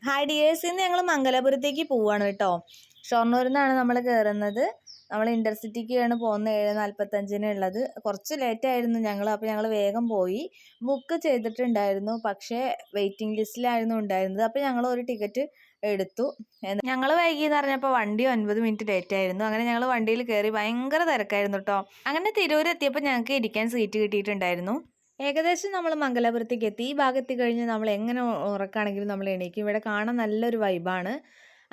Hi dears, ഇന്ന് ഞങ്ങൾ മംഗലാപുരത്തേക്ക് പോവാണ് കേട്ടോ. ഷൊർണൂരിൽ നിന്നാണ് നമ്മൾ കയറുന്നത്. നമ്മൾ ഇൻ്റർസിറ്റിക്കാണ് പോകുന്നത്. 7:45 ഉള്ളത്. കുറച്ച് ലേറ്റായിരുന്നു അപ്പോൾ ഞങ്ങൾ വേഗം പോയി. ബുക്ക് ചെയ്തിട്ടുണ്ടായിരുന്നു, പക്ഷേ വെയിറ്റിംഗ് ലിസ്റ്റിലായിരുന്നു ഉണ്ടായിരുന്നത്. അപ്പോൾ ഞങ്ങൾ ഒരു ടിക്കറ്റ് എടുത്തു. ഞങ്ങൾ വൈകിയെന്ന് പറഞ്ഞപ്പോൾ വണ്ടി 9 മിനിറ്റ് ലേറ്റ് ആയിരുന്നു. അങ്ങനെ ഞങ്ങൾ വണ്ടിയിൽ കയറി. ഭയങ്കര തിരക്കായിരുന്നു കേട്ടോ. അങ്ങനെ തിരൂർ എത്തിയപ്പോൾ ഞങ്ങൾക്ക് ഇരിക്കാൻ സീറ്റ് കിട്ടിയിട്ടുണ്ടായിരുന്നു. ഏകദേശം നമ്മൾ മംഗലാപുരത്തേക്ക് എത്തി. ഈ ഭാഗത്ത് കഴിഞ്ഞ് നമ്മൾ എങ്ങനെ ഉറക്കാണെങ്കിലും നമ്മൾ എണീക്കും. ഇവിടെ കാണാൻ നല്ലൊരു വൈബാണ്.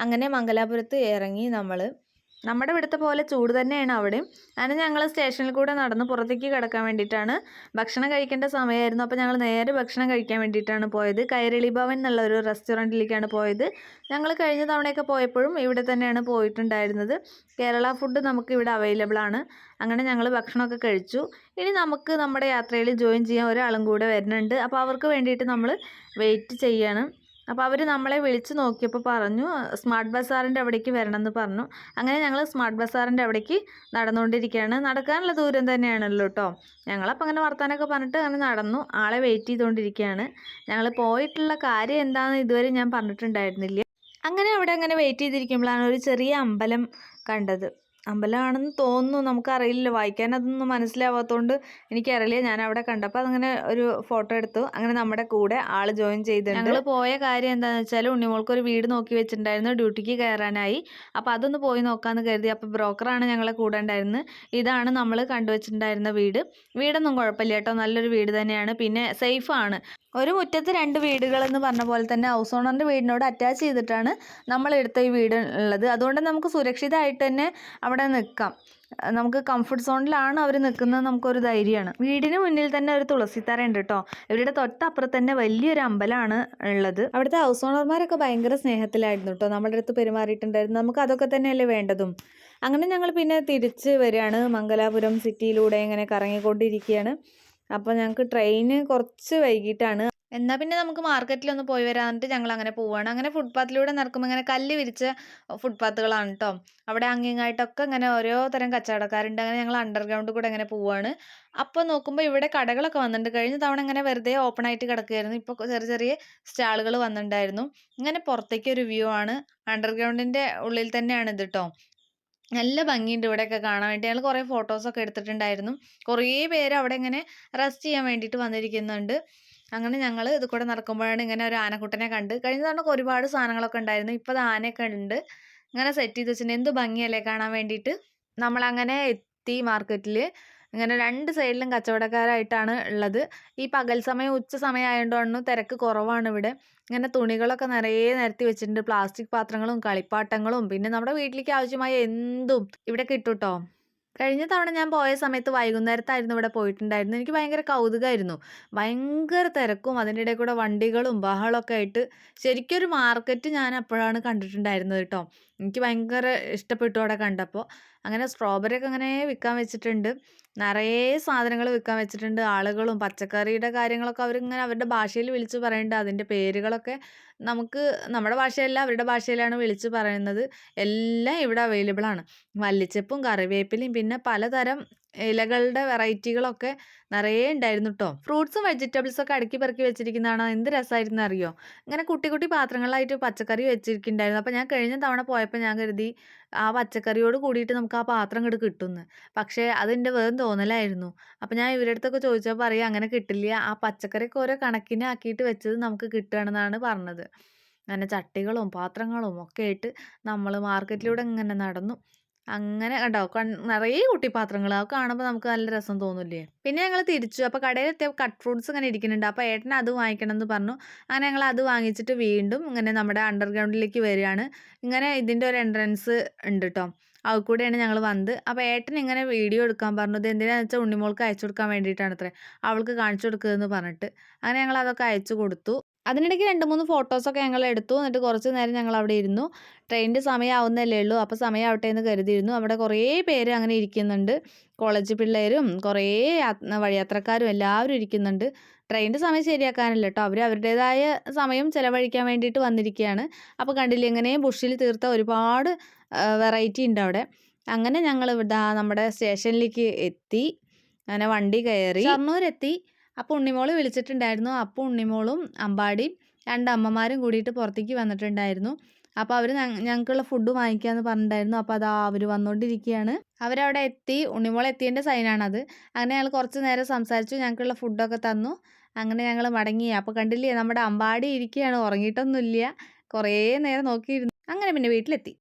അങ്ങനെ മംഗലാപുരത്ത് ഇറങ്ങി നമ്മൾ. നമ്മുടെ ഇവിടുത്തെ പോലെ ചൂട് തന്നെയാണ് അവിടെയും. അങ്ങനെ ഞങ്ങൾ സ്റ്റേഷനിൽ കൂടെ നടന്ന് പുറത്തേക്ക് കിടക്കാൻ വേണ്ടിയിട്ടാണ്. ഭക്ഷണം കഴിക്കേണ്ട സമയമായിരുന്നു. അപ്പോൾ ഞങ്ങൾ നേരെ ഭക്ഷണം കഴിക്കാൻ വേണ്ടിയിട്ടാണ് പോയത്. കൈരളി ഭവൻ എന്നുള്ള ഒരു റെസ്റ്റോറൻറ്റിലേക്കാണ് പോയത്. ഞങ്ങൾ കഴിഞ്ഞ തവണയൊക്കെ പോയപ്പോഴും ഇവിടെ തന്നെയാണ് പോയിട്ടുണ്ടായിരുന്നത്. കേരള ഫുഡ് നമുക്ക് ഇവിടെ അവൈലബിൾ ആണ്. അങ്ങനെ ഞങ്ങൾ ഭക്ഷണമൊക്കെ കഴിച്ചു. ഇനി നമുക്ക് നമ്മുടെ യാത്രയിൽ ജോയിൻ ചെയ്യാൻ ഒരാളും കൂടെ വരുന്നുണ്ട്. അപ്പോൾ അവർക്ക് വേണ്ടിയിട്ട് നമ്മൾ വെയിറ്റ് ചെയ്യണം. അപ്പോൾ അവർ നമ്മളെ വിളിച്ച് നോക്കിയപ്പോൾ പറഞ്ഞു സ്മാർട്ട് ബസാറിൻ്റെ അവിടേക്ക് വരണമെന്ന് പറഞ്ഞു. അങ്ങനെ ഞങ്ങൾ സ്മാർട്ട് ബസാറിൻ്റെ അവിടേക്ക് നടന്നുകൊണ്ടിരിക്കുകയാണ്. നടക്കാനുള്ള ദൂരം തന്നെയാണല്ലോ കേട്ടോ. ഞങ്ങളപ്പോൾ അങ്ങനെ വർത്താനൊക്കെ പറഞ്ഞിട്ട് അങ്ങനെ നടന്നു. ആളെ വെയിറ്റ് ചെയ്തുകൊണ്ടിരിക്കുകയാണ്. ഞങ്ങൾ പോയിട്ടുള്ള കാര്യം എന്താണെന്ന് ഇതുവരെ ഞാൻ പറഞ്ഞിട്ടുണ്ടായിരുന്നില്ല. അങ്ങനെ അവിടെ അങ്ങനെ വെയിറ്റ് ചെയ്തിരിക്കുമ്പോഴാണ് ഒരു ചെറിയ അമ്പലം കണ്ടത്. അമ്പലമാണെന്ന് തോന്നുന്നു, നമുക്കറിയില്ല. വായിക്കാൻ അതൊന്നും മനസ്സിലാവാത്തതുകൊണ്ട് എനിക്കറിയില്ല. ഞാൻ അവിടെ കണ്ടപ്പോൾ അതങ്ങനെ ഒരു ഫോട്ടോ എടുത്തു. അങ്ങനെ നമ്മുടെ കൂടെ ആൾ ജോയിൻ ചെയ്തിട്ടുണ്ട്. ഞങ്ങൾ പോയ കാര്യം എന്താണെന്ന് വെച്ചാൽ ഉണ്ണിമോൾക്കൊരു വീട് നോക്കി വെച്ചിട്ടുണ്ടായിരുന്നു. ഡ്യൂട്ടിക്ക് കയറാനായി. അപ്പോൾ അതൊന്ന് പോയി നോക്കാമെന്ന് കരുതി. അപ്പോൾ ബ്രോക്കറാണ് ഞങ്ങളെ കൂടെ ഉണ്ടായിരുന്നത്. ഇതാണ് നമ്മൾ കണ്ടുവച്ചിട്ടുണ്ടായിരുന്ന വീട്. വീടൊന്നും കുഴപ്പമില്ല കേട്ടോ, നല്ലൊരു വീട് തന്നെയാണ്. പിന്നെ സേഫാണ്. ഒരു മുറ്റത്ത് 2 വീടുകളെന്ന് പറഞ്ഞ പോലെ തന്നെ ഹൗസ് ഓണറിൻ്റെ വീടിനോട് അറ്റാച്ച് ചെയ്തിട്ടാണ് നമ്മളെടുത്ത ഈ വീട് ഉള്ളത്. അതുകൊണ്ട് നമുക്ക് സുരക്ഷിതമായിട്ട് തന്നെ അവിടെ നിൽക്കാം. നമുക്ക് കംഫർട്ട് സോണിലാണ് അവർ നിൽക്കുന്നത്, നമുക്കൊരു ധൈര്യമാണ്. വീടിന് മുന്നിൽ തന്നെ ഒരു തുളസിത്തറ ഉണ്ട് കേട്ടോ. ഇവരുടെ തൊട്ടപ്പുറത്ത് തന്നെ വലിയൊരു അമ്പലമാണ് ഉള്ളത്. അവിടുത്തെ ഹൗസ് ഓണർമാരൊക്കെ ഭയങ്കര സ്നേഹത്തിലായിരുന്നു കേട്ടോ നമ്മുടെ അടുത്ത് പെരുമാറിയിട്ടുണ്ടായിരുന്നു. നമുക്ക് അതൊക്കെ തന്നെയല്ലേ വേണ്ടതും. അങ്ങനെ ഞങ്ങൾ പിന്നെ തിരിച്ച് വരികയാണ്. മംഗലാപുരം സിറ്റിയിലൂടെ ഇങ്ങനെ കറങ്ങിക്കൊണ്ടിരിക്കുകയാണ്. അപ്പോൾ ഞങ്ങൾക്ക് ട്രെയിന് കുറച്ച് വൈകിട്ടാണ്. എന്നാൽ പിന്നെ നമുക്ക് മാർക്കറ്റിലൊന്ന് പോയി വരാനിട്ട് ഞങ്ങൾ അങ്ങനെ പോവുകയാണ്. അങ്ങനെ ഫുട്പാത്തിലൂടെ നടക്കുമ്പോൾ ഇങ്ങനെ കല്ല് വിരിച്ച ഫുട്പാത്തുകളാണ് കേട്ടോ. അവിടെ അങ്ങിങ്ങായിട്ടൊക്കെ ഇങ്ങനെ ഓരോ തരം കച്ചവടക്കാരുണ്ട്. അങ്ങനെ ഞങ്ങൾ അണ്ടർഗ്രൗണ്ടിൽ കൂടെ ഇങ്ങനെ പോവുകയാണ്. അപ്പോൾ നോക്കുമ്പോൾ ഇവിടെ കടകളൊക്കെ വന്നിട്ടുണ്ട്. കഴിഞ്ഞ തവണ ഇങ്ങനെ വെറുതെ ഓപ്പൺ ആയിട്ട് കിടക്കുകയായിരുന്നു. ഇപ്പോൾ ചെറിയ ചെറിയ സ്റ്റാളുകൾ വന്നിട്ടുണ്ടായിരുന്നു. ഇങ്ങനെ പുറത്തേക്ക് ഒരു വ്യൂ ആണ്. അണ്ടർഗ്രൗണ്ടിൻ്റെ ഉള്ളിൽ തന്നെയാണ് ഇത് കേട്ടോ. നല്ല ഭംഗിയുണ്ട് ഇവിടെയൊക്കെ കാണാൻ വേണ്ടി. ഞങ്ങൾ കുറേ ഫോട്ടോസൊക്കെ എടുത്തിട്ടുണ്ടായിരുന്നു. കുറേ പേര് അവിടെ ഇങ്ങനെ റെസ്റ്റ് ചെയ്യാൻ വേണ്ടിയിട്ട് വന്നിരിക്കുന്നുണ്ട്. അങ്ങനെ ഞങ്ങൾ ഇത് കൂടെ നടക്കുമ്പോഴാണ് ഇങ്ങനെ ഒരു ആനക്കുട്ടനെ കണ്ട്. കഴിഞ്ഞ തവണ ഒരുപാട് സാധനങ്ങളൊക്കെ ഉണ്ടായിരുന്നു. ഇപ്പോൾ അത് ആനയൊക്കെ ഉണ്ട്. ഇങ്ങനെ സെറ്റ് ചെയ്ത് വെച്ചിട്ടുണ്ട്. എന്ത് ഭംഗിയല്ലേ കാണാൻ വേണ്ടിയിട്ട്. നമ്മളങ്ങനെ എത്തി മാർക്കറ്റിൽ. ഇങ്ങനെ 2 സൈഡിലും കച്ചവടക്കാരായിട്ടാണ് ഉള്ളത്. ഈ പകൽ സമയം ഉച്ച സമയം ആയതുകൊണ്ടാണ് തിരക്ക് കുറവാണ് ഇവിടെ. ഇങ്ങനെ തുണികളൊക്കെ നിറയെ നിരത്തി വെച്ചിട്ടുണ്ട്. പ്ലാസ്റ്റിക് പാത്രങ്ങളും കളിപ്പാട്ടങ്ങളും പിന്നെ നമ്മുടെ വീട്ടിലേക്ക് ആവശ്യമായ എന്തും ഇവിടെ കിട്ടും കേട്ടോ. കഴിഞ്ഞ തവണ ഞാൻ പോയ സമയത്ത് വൈകുന്നേരത്തായിരുന്നു ഇവിടെ പോയിട്ടുണ്ടായിരുന്നത്. എനിക്ക് ഭയങ്കര കൗതുകമായിരുന്നു. ഭയങ്കര തിരക്കും അതിൻ്റെ ഇടയിൽ കൂടെ വണ്ടികളും ബഹളമൊക്കെ ആയിട്ട് ശരിക്കും ഒരു മാർക്കറ്റ് ഞാൻ അപ്പോഴാണ് കണ്ടിട്ടുണ്ടായിരുന്നത് കേട്ടോ. എനിക്ക് ഭയങ്കര ഇഷ്ടപ്പെട്ടു അവിടെ കണ്ടപ്പോൾ. അങ്ങനെ സ്ട്രോബെറിയൊക്കെ അങ്ങനെ വിൽക്കാൻ വെച്ചിട്ടുണ്ട്. നിറയെ സാധനങ്ങൾ വിൽക്കാൻ വെച്ചിട്ടുണ്ട്. ആളുകളും പച്ചക്കറിയുടെ കാര്യങ്ങളൊക്കെ അവരിങ്ങനെ അവരുടെ ഭാഷയിൽ വിളിച്ച് പറയുന്നുണ്ട്. അതിൻ്റെ പേരുകളൊക്കെ നമുക്ക് നമ്മുടെ ഭാഷയല്ല അവരുടെ ഭാഷയിലാണ് വിളിച്ച് പറയുന്നത്. എല്ലാം ഇവിടെ അവൈലബിൾ ആണ്. മല്ലിച്ചപ്പും കറിവേപ്പിലയും പിന്നെ പലതരം ഇലകളുടെ വെറൈറ്റികളൊക്കെ നിറയെ ഉണ്ടായിരുന്നു കേട്ടോ. ഫ്രൂട്ട്സും വെജിറ്റബിൾസൊക്കെ അടുക്കി പെറുക്കി വെച്ചിരിക്കുന്നതാണ്. എന്ത് രസമായിരുന്നു അറിയോ. ഇങ്ങനെ കുട്ടി കുട്ടി പാത്രങ്ങളിലായിട്ട് പച്ചക്കറി വെച്ചിരിക്കുന്നുണ്ടായിരുന്നു. അപ്പോൾ ഞാൻ കഴിഞ്ഞ തവണ പോയപ്പോൾ ഞാൻ കരുതി ആ പച്ചക്കറിയോട് കൂടിയിട്ട് നമുക്ക് ആ പാത്രം ഇങ്ങോട്ട് കിട്ടുമെന്ന്. പക്ഷേ അതെൻ്റെ വെറും തോന്നലായിരുന്നു. അപ്പോൾ ഞാൻ ഇവരുടെ അടുത്തൊക്കെ ചോദിച്ചപ്പോൾ പറയാം അങ്ങനെ കിട്ടില്ല. ആ പച്ചക്കറിയൊക്കെ ഓരോ കണക്കിന് ആക്കിയിട്ട് വെച്ചത് നമുക്ക് കിട്ടുകയാണെന്നാണ് പറഞ്ഞത്. അങ്ങനെ ചട്ടികളും പാത്രങ്ങളും ഒക്കെ ആയിട്ട് നമ്മൾ മാർക്കറ്റിലൂടെ ഇങ്ങനെ നടന്നു. അങ്ങനെ കണ്ടോ നിറയെ കുട്ടിപ്പാത്രങ്ങൾ. അത് കാണുമ്പോൾ നമുക്ക് നല്ല രസം തോന്നില്ലേ. പിന്നെ ഞങ്ങൾ തിരിച്ചു. അപ്പോൾ കടയിലെത്തിയപ്പോൾ കട്ട് ഫ്രൂട്ട്സ് ഇങ്ങനെ ഇരിക്കുന്നുണ്ട്. അപ്പോൾ ഏട്ടൻ അത് വാങ്ങിക്കണം എന്ന് പറഞ്ഞു. അങ്ങനെ ഞങ്ങൾ അത് വാങ്ങിച്ചിട്ട് വീണ്ടും ഇങ്ങനെ നമ്മുടെ അണ്ടർഗ്രൗണ്ടിലേക്ക് വരികയാണ്. ഇങ്ങനെ ഇതിൻ്റെ ഒരു എൻട്രൻസ് ഉണ്ട് കേട്ടോ. അതിൽ കൂടെയാണ് ഞങ്ങൾ വന്നത്. അപ്പോൾ ഏട്ടൻ ഇങ്ങനെ വീഡിയോ എടുക്കാൻ പറഞ്ഞു. ഇത് എന്തിനാണെന്ന് വെച്ചാൽ ഉണ്ണിമോൾക്ക് അയച്ചു കൊടുക്കാൻ വേണ്ടിയിട്ടാണ് അത്രേ. അവൾക്ക് കാണിച്ചു കൊടുക്കുകയെന്ന് പറഞ്ഞിട്ട്. അങ്ങനെ ഞങ്ങൾ അതൊക്കെ അയച്ചു കൊടുത്തു. അതിനിടയ്ക്ക് 2-3 ഫോട്ടോസൊക്കെ ഞങ്ങൾ എടുത്തു. എന്നിട്ട് കുറച്ച് നേരം ഞങ്ങൾ അവിടെ ഇരുന്നു. ട്രെയിനിൻ്റെ സമയമാവുന്നല്ലേ ഉള്ളൂ. അപ്പോൾ സമയമാവട്ടെ എന്ന് കരുതിയിരുന്നു. അവിടെ കുറേ പേര് അങ്ങനെ ഇരിക്കുന്നുണ്ട്. കോളേജ് പിള്ളേരും കുറേ വഴിയാത്രക്കാരും എല്ലാവരും ഇരിക്കുന്നുണ്ട്. ട്രെയിനിൻ്റെ സമയം ശരിയാക്കാനല്ല കേട്ടോ. അവർ അവരുടേതായ സമയം ചിലവഴിക്കാൻ വേണ്ടിയിട്ട് വന്നിരിക്കുകയാണ്. അപ്പോൾ കണ്ടില്ലേ ഇങ്ങനെ ബുഷിൽ തീർത്ത ഒരുപാട് വെറൈറ്റി ഉണ്ട് അവിടെ. അങ്ങനെ ഞങ്ങൾ നമ്മുടെ സ്റ്റേഷനിലേക്ക് എത്തി. അങ്ങനെ വണ്ടി കയറി ഷൊർണൂർ എത്തി. അപ്പോൾ ഉണ്ണിമോൾ വിളിച്ചിട്ടുണ്ടായിരുന്നു. അപ്പോൾ ഉണ്ണിമോളും അമ്പാടിയും 2 അമ്മമാരും കൂടിയിട്ട് പുറത്തേക്ക് വന്നിട്ടുണ്ടായിരുന്നു. അപ്പോൾ അവർ ഞങ്ങൾക്കുള്ള ഫുഡ് വാങ്ങിക്കാമെന്ന് പറഞ്ഞിട്ടുണ്ടായിരുന്നു. അപ്പോൾ അതാ അവർ വന്നുകൊണ്ടിരിക്കുകയാണ്. അവരവിടെ എത്തി. ഉണ്ണിമോൾ എത്തിയതിൻ്റെ സൈനാണത്. അങ്ങനെ ഞങ്ങൾ കുറച്ച് നേരം സംസാരിച്ചു. ഞങ്ങൾക്കുള്ള ഫുഡൊക്കെ തന്നു. അങ്ങനെ ഞങ്ങൾ മടങ്ങി. അപ്പോൾ കണ്ടില്ലേ നമ്മുടെ അമ്പാടി ഇരിക്കുകയാണ്, ഉറങ്ങിയിട്ടൊന്നുമില്ല. കുറേ നേരം നോക്കിയിരുന്നു. അങ്ങനെ പിന്നെ വീട്ടിലെത്തി.